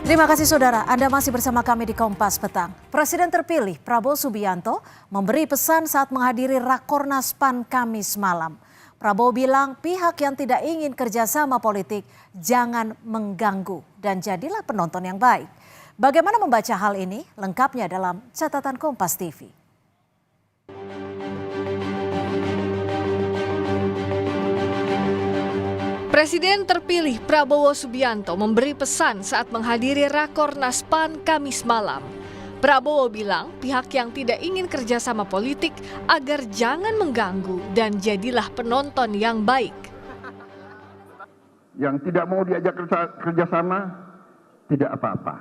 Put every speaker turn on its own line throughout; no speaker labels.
Terima kasih saudara, Anda masih bersama kami di Kompas Petang. Presiden terpilih Prabowo Subianto memberi pesan saat menghadiri Rakornas PAN Kamis malam. Prabowo bilang pihak yang tidak ingin kerjasama politik jangan mengganggu dan jadilah penonton yang baik. Bagaimana membaca hal ini? Lengkapnya dalam catatan Kompas TV.
Presiden terpilih Prabowo Subianto memberi pesan saat menghadiri Rakornas PAN Kamis malam. Prabowo bilang pihak yang tidak ingin kerjasama politik agar jangan mengganggu dan jadilah penonton yang baik.
Yang tidak mau diajak kerjasama tidak apa-apa.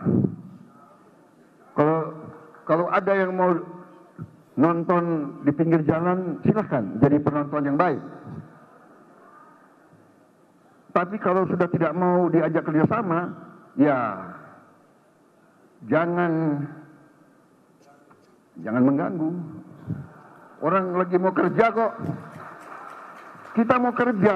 Kalau ada yang mau nonton di pinggir jalan, silahkan jadi penonton yang baik. Tapi kalau sudah tidak mau diajak kerjasama, ya jangan mengganggu. Orang lagi mau kerja kok. Kita mau kerja.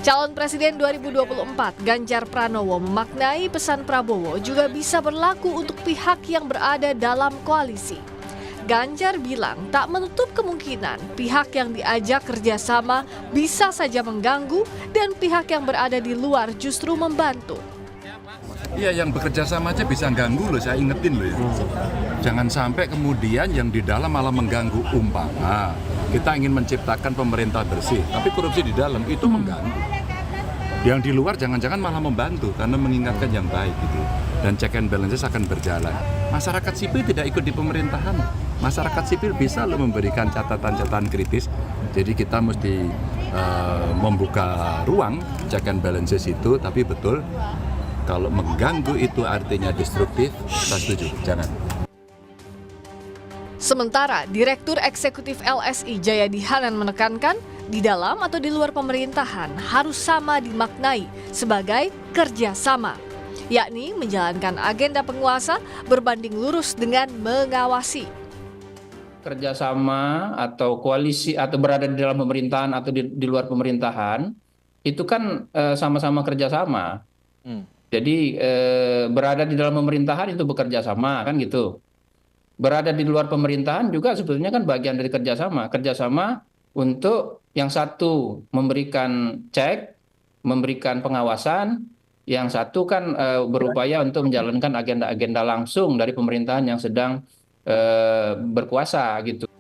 Calon Presiden 2024 Ganjar Pranowo memaknai pesan Prabowo juga bisa berlaku untuk pihak yang berada dalam koalisi. Ganjar bilang tak menutup kemungkinan pihak yang diajak kerjasama bisa saja mengganggu dan pihak yang berada di luar justru membantu.
Iya, yang bekerja sama aja bisa ganggu loh, saya ingetin loh ya. Jangan sampai kemudian yang di dalam malah mengganggu. Umpama kita ingin menciptakan pemerintah bersih, tapi korupsi di dalam itu mengganggu. Yang di luar jangan-jangan malah membantu karena mengingatkan yang baik gitu. Dan check and balances akan berjalan. Masyarakat sipil tidak ikut di pemerintahan. Masyarakat sipil bisa loh memberikan catatan-catatan kritis. Jadi kita mesti membuka ruang check and balances itu, tapi betul kalau mengganggu itu artinya destruktif, saya setuju, jangan.
Sementara Direktur Eksekutif LSI Jayadi Hanan menekankan di dalam atau di luar pemerintahan harus sama dimaknai sebagai kerjasama, yakni menjalankan agenda penguasa berbanding lurus dengan mengawasi.
Kerjasama atau koalisi atau berada di dalam pemerintahan atau di luar pemerintahan itu kan sama-sama kerjasama. Jadi berada di dalam pemerintahan itu bekerja sama kan gitu. Berada di luar pemerintahan juga sebetulnya kan bagian dari kerjasama untuk yang satu memberikan cek, memberikan pengawasan, yang satu kan berupaya untuk menjalankan agenda-agenda langsung dari pemerintahan yang sedang berkuasa gitu.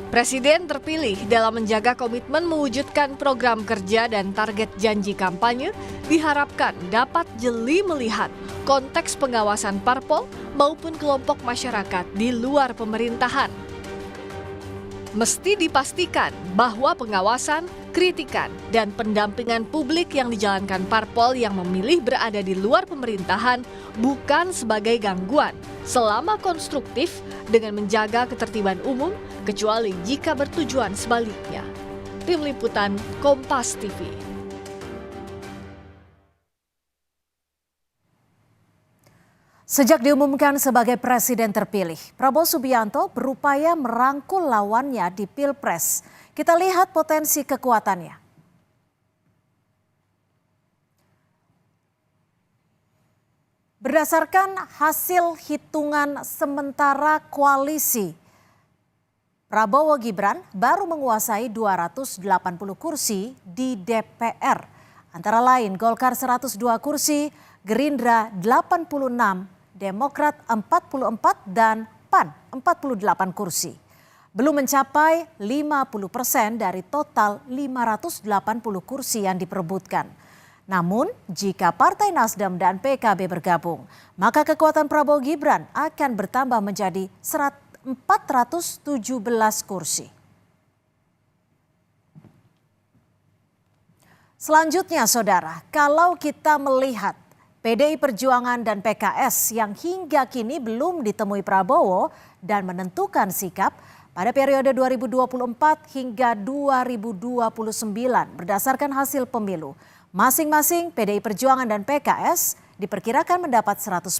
Presiden terpilih dalam menjaga komitmen mewujudkan program kerja dan target janji kampanye diharapkan dapat jeli melihat konteks pengawasan parpol maupun kelompok masyarakat di luar pemerintahan. Mesti dipastikan bahwa pengawasan, kritikan, dan pendampingan publik yang dijalankan parpol yang memilih berada di luar pemerintahan bukan sebagai gangguan selama konstruktif dengan menjaga ketertiban umum, kecuali jika bertujuan sebaliknya. Tim Liputan Kompas TV.
Sejak diumumkan sebagai presiden terpilih, Prabowo Subianto berupaya merangkul lawannya di Pilpres. Kita lihat potensi kekuatannya. Berdasarkan hasil hitungan sementara koalisi, Prabowo Gibran baru menguasai 280 kursi di DPR. Antara lain Golkar 102 kursi, Gerindra 86, Demokrat 44 dan PAN 48 kursi. Belum mencapai 50% dari total 580 kursi yang diperebutkan. Namun, jika Partai Nasdem dan PKB bergabung, maka kekuatan Prabowo Gibran akan bertambah menjadi 417 kursi. Selanjutnya, saudara, kalau kita melihat PDI Perjuangan dan PKS yang hingga kini belum ditemui Prabowo dan menentukan sikap pada periode 2024 hingga 2029 berdasarkan hasil pemilu. Masing-masing PDI Perjuangan dan PKS diperkirakan mendapat 110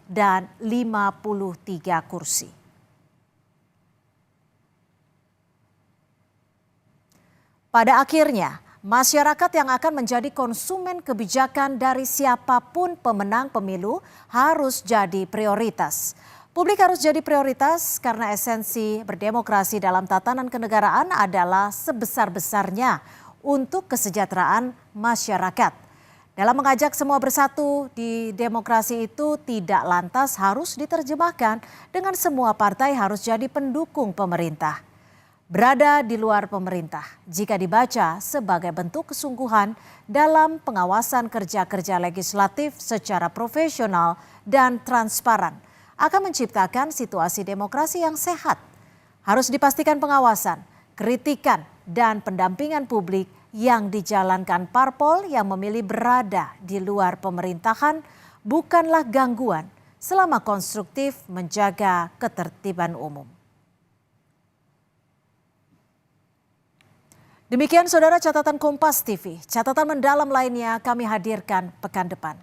dan 53 kursi. Pada akhirnya, masyarakat yang akan menjadi konsumen kebijakan dari siapapun pemenang pemilu harus jadi prioritas. Publik harus jadi prioritas karena esensi berdemokrasi dalam tatanan kenegaraan adalah sebesar-besarnya untuk kesejahteraan masyarakat. Dalam mengajak semua bersatu di demokrasi itu tidak lantas harus diterjemahkan dengan semua partai harus jadi pendukung pemerintah. Berada di luar pemerintah jika dibaca sebagai bentuk kesungguhan dalam pengawasan kerja-kerja legislatif secara profesional dan transparan akan menciptakan situasi demokrasi yang sehat. Harus dipastikan pengawasan, kritikan, dan pendampingan publik yang dijalankan parpol yang memilih berada di luar pemerintahan bukanlah gangguan selama konstruktif menjaga ketertiban umum. Demikian saudara catatan Kompas TV. Catatan mendalam lainnya kami hadirkan pekan depan.